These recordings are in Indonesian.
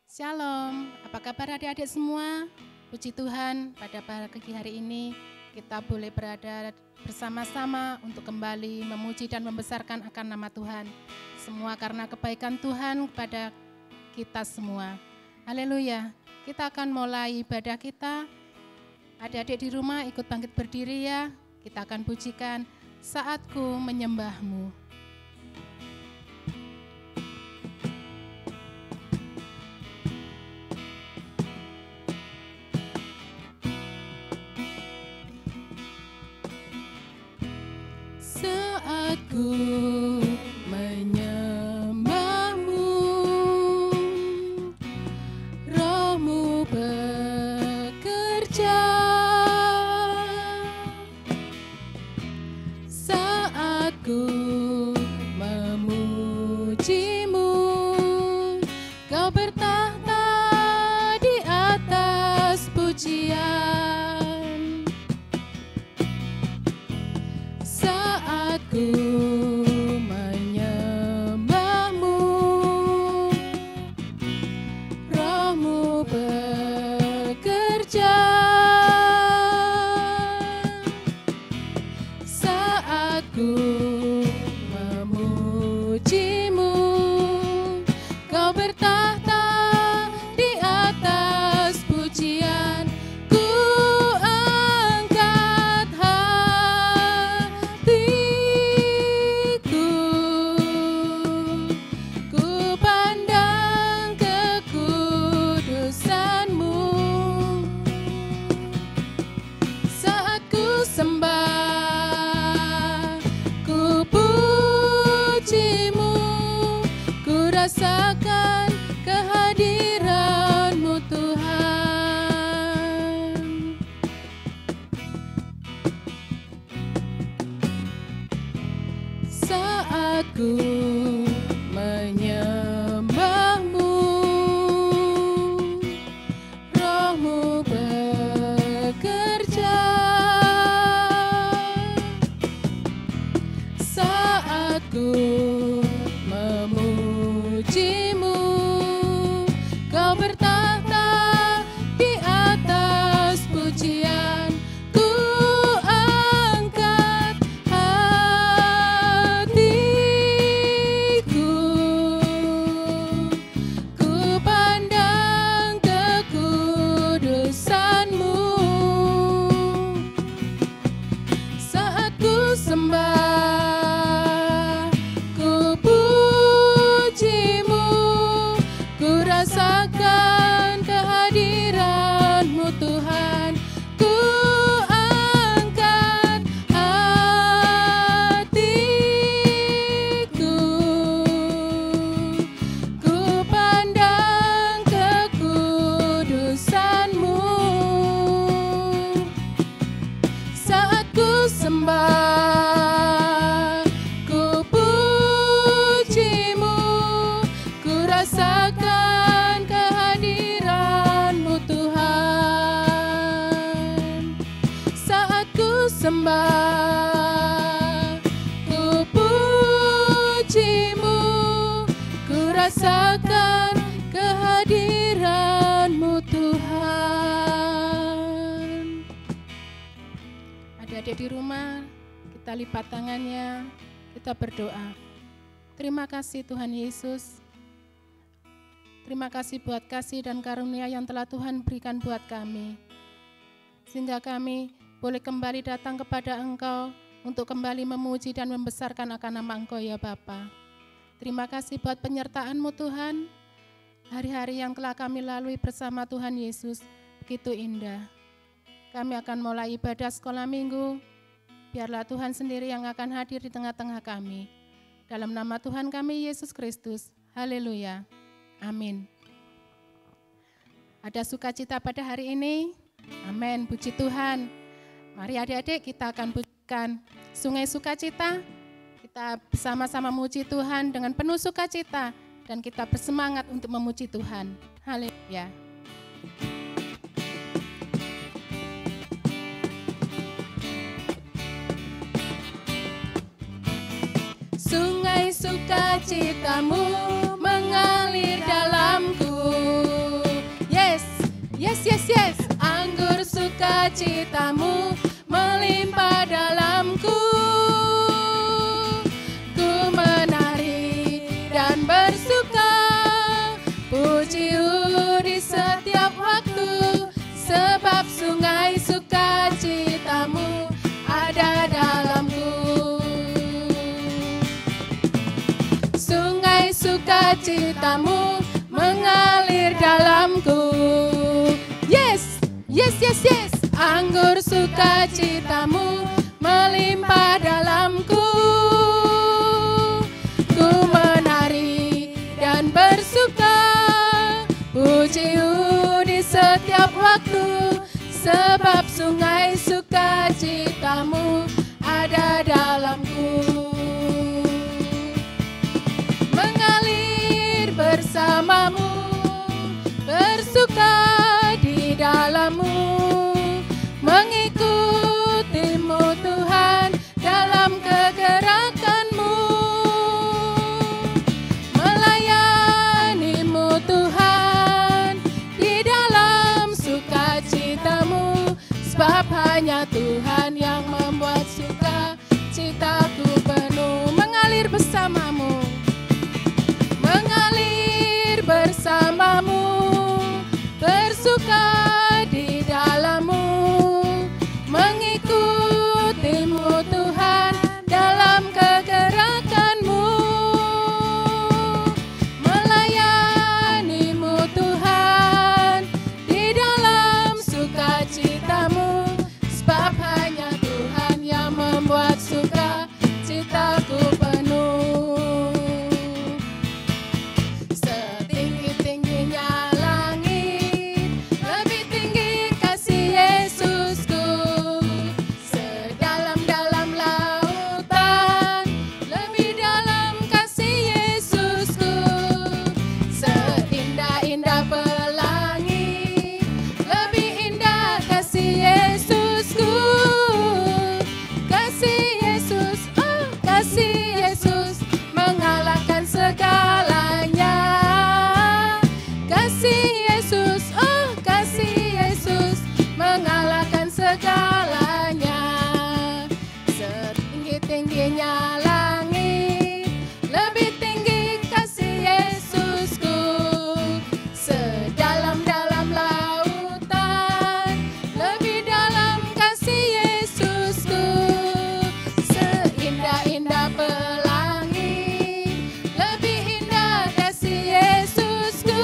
Shalom, apa kabar adik-adik semua? Puji Tuhan, pada pagi hari ini kita boleh berada bersama-sama untuk kembali memuji dan membesarkan akan nama Tuhan. Semua karena kebaikan Tuhan kepada kita semua. Haleluya, kita akan mulai ibadah kita. Adik-adik di rumah ikut bangkit berdiri ya. Kita akan pujikan Saatku Menyembahmu. Saatku menyembahmu, Roh-Mu bekerja. Saatku memujimu, Kau bertahta di atas pujian. Saatku menyembahmu, Roh-Mu bekerja. Saatku memujimu, Kau bertahta di atas pujian. Ku angkat hatiku, ku pandang kekudusan-Mu. Saat ku sembah, ku pujimu, ku rasakan kehadiran-Mu Tuhan. Saat ku menyembahmu, Roh-Mu bekerja. Saat ku memujimu, Kau bertahta di atas pujian. Ku angkat hatiku, ku pandang kekudusan-Mu. Saat ku sembah, ku pujimu, ku rasakan kehadiran-Mu Tuhan. Ku angkat hatiku, ku pandang kekudusan-Mu. Saat ku sembah, ku pujimu, ku rasakan kehadiran-Mu Tuhan. Saat ku sembah, ku pujimu, ku rasakan kehadiran-Mu Tuhan. Adik-adik di rumah, kita lipat tangannya, kita berdoa. Terima kasih Tuhan Yesus. Terima kasih buat kasih dan karunia yang telah Tuhan berikan buat kami. Sehingga kami boleh kembali datang kepada Engkau untuk kembali memuji dan membesarkan akan nama Engkau ya Bapa. Terima kasih buat penyertaan-Mu Tuhan. Hari-hari yang telah kami lalui bersama Tuhan Yesus begitu indah. Kami akan mulai ibadah sekolah minggu. Biarlah Tuhan sendiri yang akan hadir di tengah-tengah kami. Dalam nama Tuhan kami Yesus Kristus. Haleluya. Amin. Ada sukacita pada hari ini? Amin. Puji Tuhan. Mari adik-adik kita akan pujikan Sungai Sukacita. Kita bersama-sama memuji Tuhan dengan penuh sukacita. Dan kita bersemangat untuk memuji Tuhan. Haleluya. Sungai sukacitamu mengalir dalamku. sukacitamu melimpah dalamku. Ku menari dan bersuka, pujimu di setiap waktu, sebab sungai sukacitamu ada dalamku. Sungai sukacitamu mengalir dalamku. Yes, yes, yes, yes. Anggur sukacitamu melimpah dalamku. Ku menari dan bersuka, pujimu di setiap waktu, sebab sungai sukacitamu ada dalamku. Mengalir bersamamu, bersuka di dalammu, mengikutimu Tuhan dalam kegerakanmu, melayanimu Tuhan di dalam sukacitamu, sebab hanya Tuhan yang membuat sukacitaku penuh. Mengalir bersamamu, mengalir bersamamu, bersuka di dalammu, mengikutimu Tuhan dalam kegerakanmu, melayanimu Tuhan di dalam sukacitamu, sebab hanya Tuhan yang membuat sukacitaku penuh. Setinggi-tingginya langit, lebih tinggi kasih Yesusku. Sedalam-dalam lautan, lebih dalam kasih Yesusku. Seindah-indah pelangi, lebih indah kasih Yesusku. Kasih Yesus, oh kasih Yesus mengalahkan segalanya. Kasih Yesus, oh kasih Yesus mengalahkan segalanya. Setinggi-tingginya langit, lebih tinggi kasih Yesusku. Sedalam-dalam lautan, lebih dalam kasih Yesusku. Seindah-indah pelangi, lebih indah kasih Yesusku.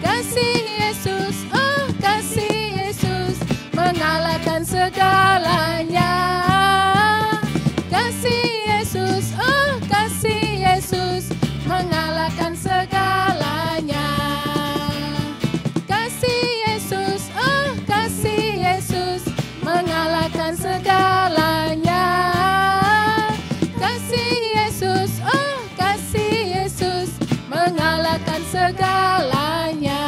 Kasih Yesus, oh kasih Yesus mengalahkan segalanya. Kasih Yesus, oh kasih Yesus mengalahkan segalanya. Kasih Yesus, oh kasih Yesus mengalahkan segalanya. Kasih Yesus, oh kasih Yesus mengalahkan segalanya.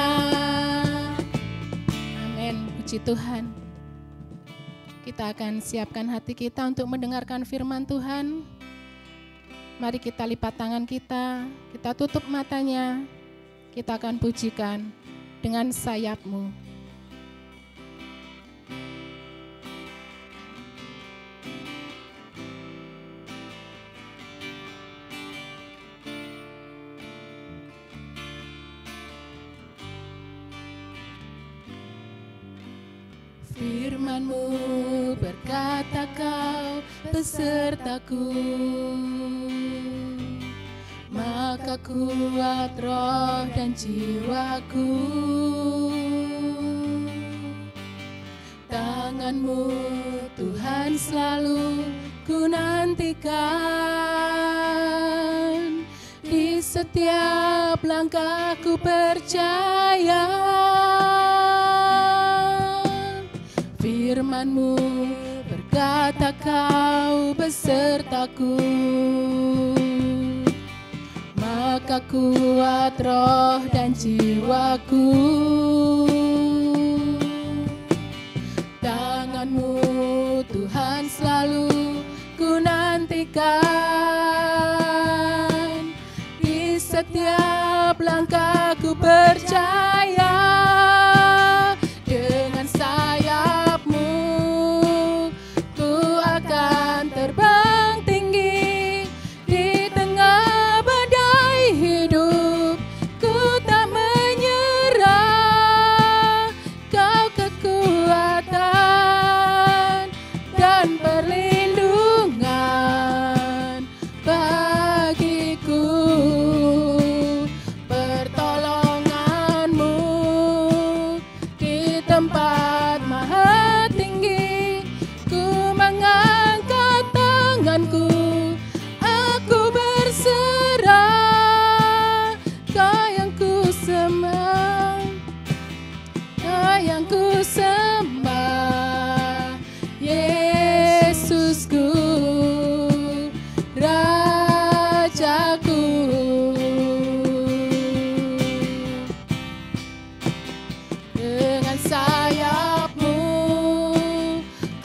Amin. Puji Tuhan. Kita akan siapkan hati kita untuk mendengarkan firman Tuhan. Mari kita lipat tangan kita tutup matanya, kita akan pujikan dengan sayap-Mu. Firman-Mu berkata Kau besertaku, maka kuat roh dan jiwaku. Tangan-Mu Tuhan selalu ku nantikan, di setiap langkahku percaya. Firman-Mu berkata Kau besertaku, maka kuat roh dan jiwaku. Tangan-Mu Tuhan selalu ku nantikan, di setiap langkahku percaya. Dengan sayap sembah, Kau yang ku sembah, Yesusku, Rajaku. Dengan sayap-Mu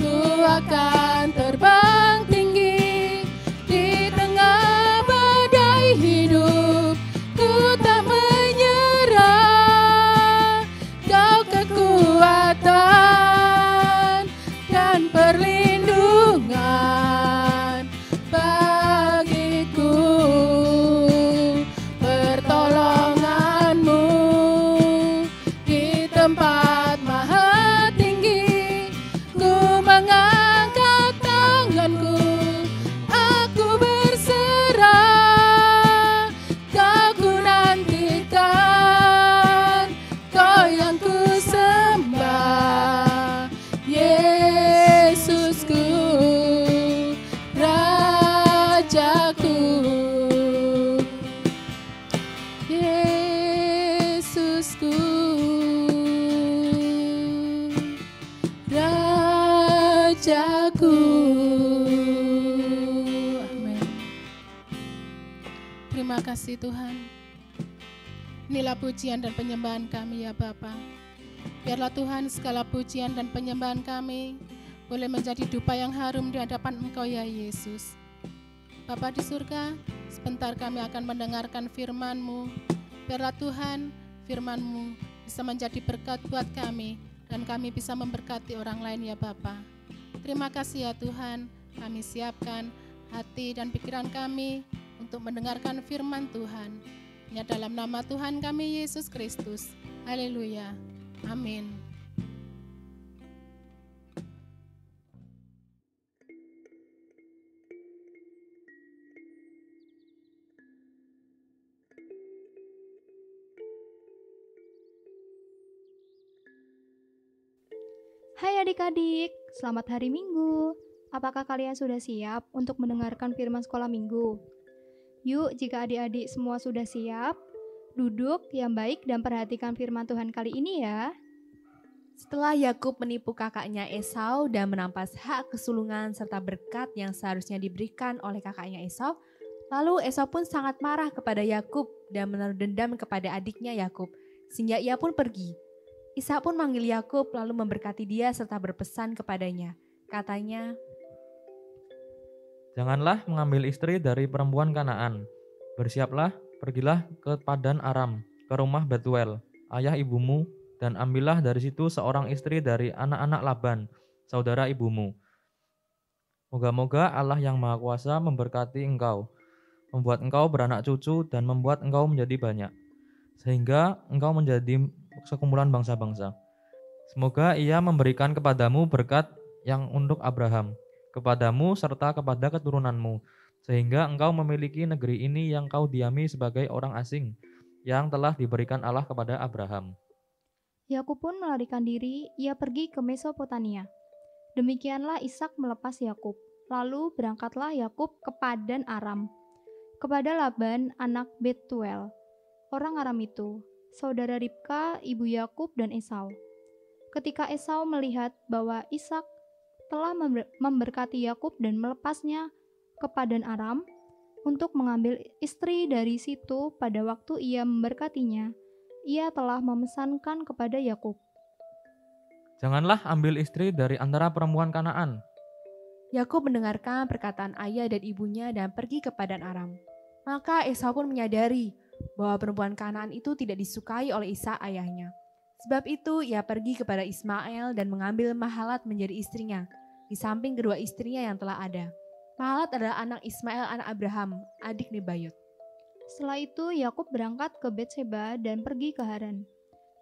ku akan terbang tinggi di tengah badai hidup. Ku tak menyerah, Kau kekuatan dan perlindungan bagiku. Pertolongan-Mu di tempat maha tinggi. Ku mengangkat tanganku, aku berserah. Kau ku nantikan, Kau yang ku sembah, Yesusku, Rajaku. Yesusku, Rajaku. Amin. Terima kasih Tuhan. Inilah pujian dan penyembahan kami ya Bapa. Biarlah Tuhan segala pujian dan penyembahan kami boleh menjadi dupa yang harum di hadapan Engkau ya Yesus. Bapa di surga, sebentar kami akan mendengarkan firman-Mu. Biarlah Tuhan, firman-Mu bisa menjadi berkat buat kami dan kami bisa memberkati orang lain ya Bapa. Terima kasih ya Tuhan, kami siapkan hati dan pikiran kami untuk mendengarkan firman Tuhan. Hanya dalam nama Tuhan kami Yesus Kristus. Haleluya. Amin. Hai adik-adik, selamat hari Minggu. Apakah kalian sudah siap untuk mendengarkan firman sekolah minggu? Yuk, jika adik-adik semua sudah siap, duduk yang baik dan perhatikan firman Tuhan kali ini ya. Setelah Yakub menipu kakaknya Esau dan merampas hak kesulungan serta berkat yang seharusnya diberikan oleh kakaknya Esau, lalu Esau pun sangat marah kepada Yakub dan menaruh dendam kepada adiknya Yakub, sehingga ia pun pergi. Ishak pun manggil Yakub lalu memberkati dia serta berpesan kepadanya. Katanya, "Janganlah mengambil istri dari perempuan Kanaan. Bersiaplah, pergilah ke Padan Aram, ke rumah Betuel, ayah ibumu, dan ambillah dari situ seorang istri dari anak-anak Laban, saudara ibumu. Moga-moga Allah yang Maha Kuasa memberkati engkau, membuat engkau beranak cucu dan membuat engkau menjadi banyak, sehingga engkau menjadi sekumpulan bangsa-bangsa. Semoga Ia memberikan kepadamu berkat yang untuk Abraham, kepadamu serta kepada keturunanmu, sehingga engkau memiliki negeri ini yang kau diami sebagai orang asing, yang telah diberikan Allah kepada Abraham." Yakub pun melarikan diri, ia pergi ke Mesopotamia. Demikianlah Ishak melepas Yakub. Lalu berangkatlah Yakub ke Padan Aram, kepada Laban anak Betuel, orang Aram itu, saudara Ribka, ibu Yakub dan Esau. Ketika Esau melihat bahwa Ishak telah memberkati Yakub dan melepasnya ke Padan Aram untuk mengambil istri dari situ pada waktu ia memberkatinya, ia telah memesankan kepada Yakub, "Janganlah ambil istri dari antara perempuan Kanaan." Yakub mendengarkan perkataan ayah dan ibunya dan pergi ke Padan Aram. Maka Esau pun menyadari bahwa perempuan Kanaan itu tidak disukai oleh Ishak ayahnya. Sebab itu ia pergi kepada Ismael dan mengambil Mahalat menjadi istrinya, di samping kedua istrinya yang telah ada. Mahalat adalah anak Ismael anak Abraham, adik Nebayot. Setelah itu Yakub berangkat ke Betseba dan pergi ke Haran.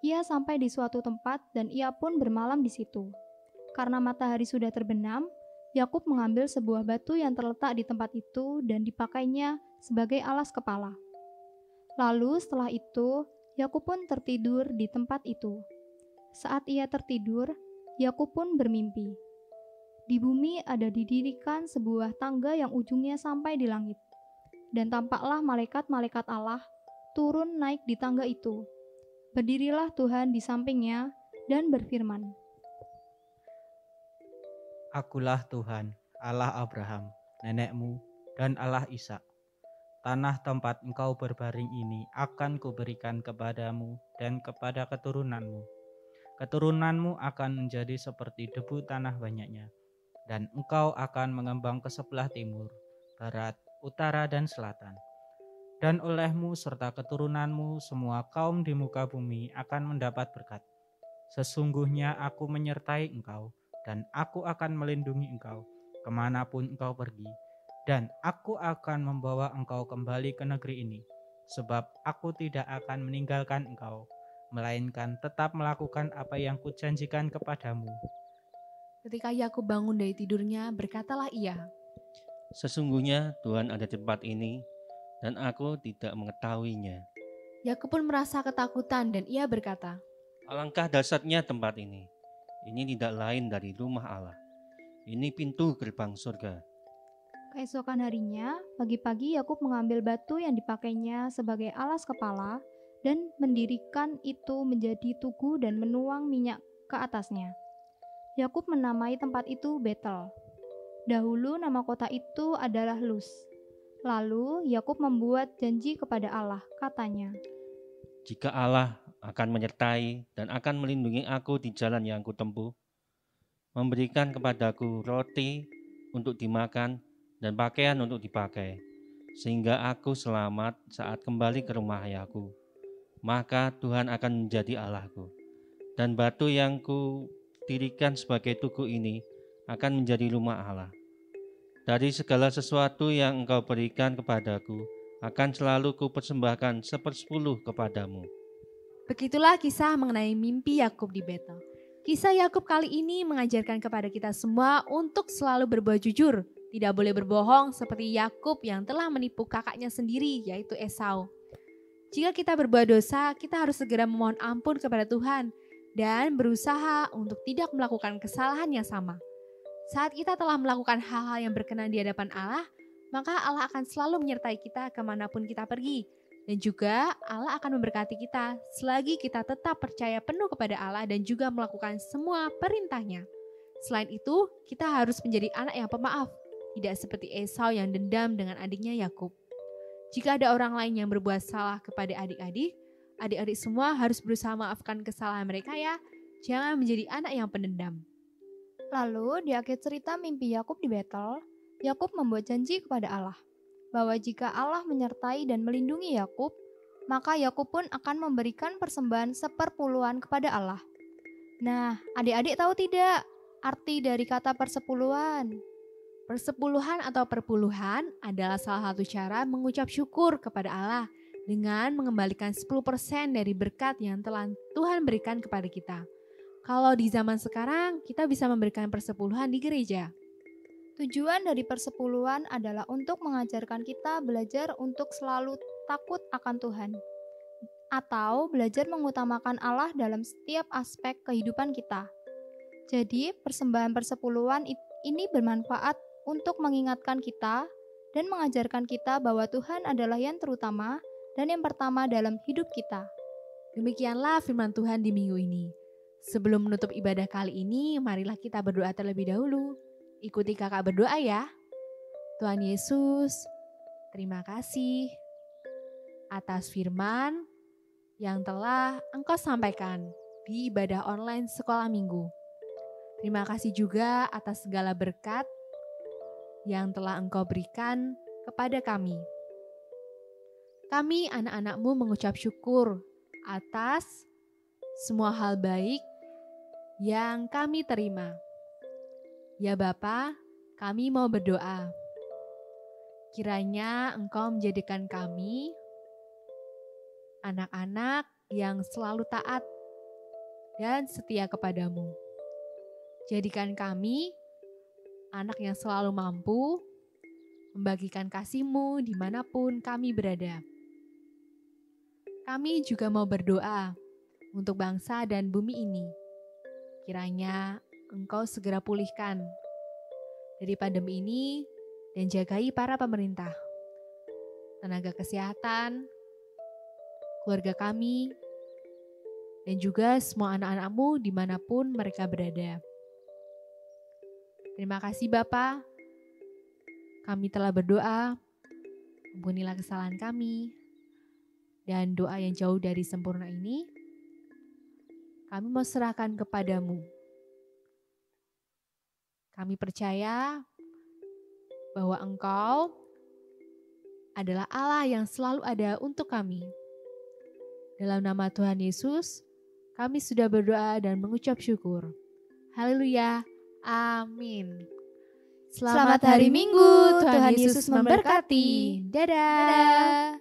Ia sampai di suatu tempat dan ia pun bermalam di situ. Karena matahari sudah terbenam, Yakub mengambil sebuah batu yang terletak di tempat itu dan dipakainya sebagai alas kepala. Lalu setelah itu, Yakub pun tertidur di tempat itu. Saat ia tertidur, Yakub pun bermimpi. Di bumi ada didirikan sebuah tangga yang ujungnya sampai di langit. Dan tampaklah malaikat-malaikat Allah turun naik di tangga itu. Berdirilah Tuhan di sampingnya dan berfirman, Akulah Tuhan, Allah Abraham, nenekmu, dan Allah Ishak. Tanah tempat engkau berbaring ini akan kuberikan kepadamu dan kepada keturunanmu. Keturunanmu akan menjadi seperti debu tanah banyaknya, dan engkau akan mengembang ke sebelah timur, barat, utara, dan selatan. Dan olehmu serta keturunanmu semua kaum di muka bumi akan mendapat berkat. Sesungguhnya aku menyertai engkau, dan aku akan melindungi engkau kemanapun engkau pergi, dan aku akan membawa engkau kembali ke negeri ini, sebab aku tidak akan meninggalkan engkau, melainkan tetap melakukan apa yang kujanjikan kepadamu. Ketika Yakub bangun dari tidurnya, berkatalah ia, Sesungguhnya Tuhan ada di tempat ini, dan aku tidak mengetahuinya. Yakub pun merasa ketakutan dan ia berkata, Alangkah dahsyatnya tempat ini. Ini tidak lain dari rumah Allah. Ini pintu gerbang surga. Keesokan harinya, pagi-pagi Yakub mengambil batu yang dipakainya sebagai alas kepala dan mendirikan itu menjadi tugu dan menuang minyak ke atasnya. Yakub menamai tempat itu Betel. Dahulu nama kota itu adalah Luz. Lalu Yakub membuat janji kepada Allah, katanya, Jika Allah akan menyertai dan akan melindungi aku di jalan yang kutempuh, memberikan kepadaku roti untuk dimakan dan pakaian untuk dipakai, sehingga aku selamat saat kembali ke rumah ayahku, maka Tuhan akan menjadi Allahku. Dan batu yang kudirikan sebagai tugu ini akan menjadi rumah Allah. Dari segala sesuatu yang engkau berikan kepadaku, akan selalu kupersembahkan 1/10 kepadamu. Begitulah kisah mengenai mimpi Yakub di Betel. Kisah Yakub kali ini mengajarkan kepada kita semua untuk selalu berbuat jujur, tidak boleh berbohong seperti Yakub yang telah menipu kakaknya sendiri, yaitu Esau. Jika kita berbuat dosa, kita harus segera memohon ampun kepada Tuhan dan berusaha untuk tidak melakukan kesalahan yang sama. Saat kita telah melakukan hal-hal yang berkenan di hadapan Allah, maka Allah akan selalu menyertai kita kemanapun kita pergi. Dan juga Allah akan memberkati kita selagi kita tetap percaya penuh kepada Allah dan juga melakukan semua perintahnya. Selain itu, kita harus menjadi anak yang pemaaf, tidak seperti Esau yang dendam dengan adiknya Yakub. Jika ada orang lain yang berbuat salah kepada adik-adik, adik-adik semua harus berusaha maafkan kesalahan mereka ya. Jangan menjadi anak yang pendendam. Lalu di akhir cerita mimpi Yakub di Betel, Yakub membuat janji kepada Allah bahwa jika Allah menyertai dan melindungi Yakub, maka Yakub pun akan memberikan persembahan 1/10 kepada Allah. Nah, adik-adik tahu tidak arti dari kata persepuluhan? Persepuluhan atau perpuluhan adalah salah satu cara mengucap syukur kepada Allah dengan mengembalikan 10% dari berkat yang telah Tuhan berikan kepada kita. Kalau di zaman sekarang, kita bisa memberikan persepuluhan di gereja. Tujuan dari persepuluhan adalah untuk mengajarkan kita belajar untuk selalu takut akan Tuhan, atau belajar mengutamakan Allah dalam setiap aspek kehidupan kita. Jadi, persembahan persepuluhan ini bermanfaat untuk mengingatkan kita dan mengajarkan kita bahwa Tuhan adalah yang terutama dan yang pertama dalam hidup kita. Demikianlah firman Tuhan di minggu ini. Sebelum menutup ibadah kali ini, marilah kita berdoa terlebih dahulu. Ikuti kakak berdoa ya. Tuhan Yesus, terima kasih atas firman yang telah Engkau sampaikan di ibadah online sekolah minggu. Terima kasih juga atas segala berkat yang telah Engkau berikan kepada kami. Kami anak-anak-Mu mengucap syukur atas semua hal baik yang kami terima. Ya Bapa, kami mau berdoa. Kiranya Engkau menjadikan kami anak-anak yang selalu taat dan setia kepadamu. Jadikan kami anak yang selalu mampu membagikan kasih-Mu dimanapun kami berada. Kami juga mau berdoa untuk bangsa dan bumi ini. Kiranya Engkau segera pulihkan dari pandemi ini dan jagai para pemerintah, tenaga kesehatan, keluarga kami, dan juga semua anak-anak-Mu dimanapun mereka berada. Terima kasih Bapa, kami telah berdoa, ampunilah kesalahan kami, dan doa yang jauh dari sempurna ini, kami mau serahkan kepadamu. Kami percaya bahwa Engkau adalah Allah yang selalu ada untuk kami. Dalam nama Tuhan Yesus, kami sudah berdoa dan mengucap syukur. Haleluya. Amin. Selamat hari Minggu. Tuhan Yesus memberkati. Dadah.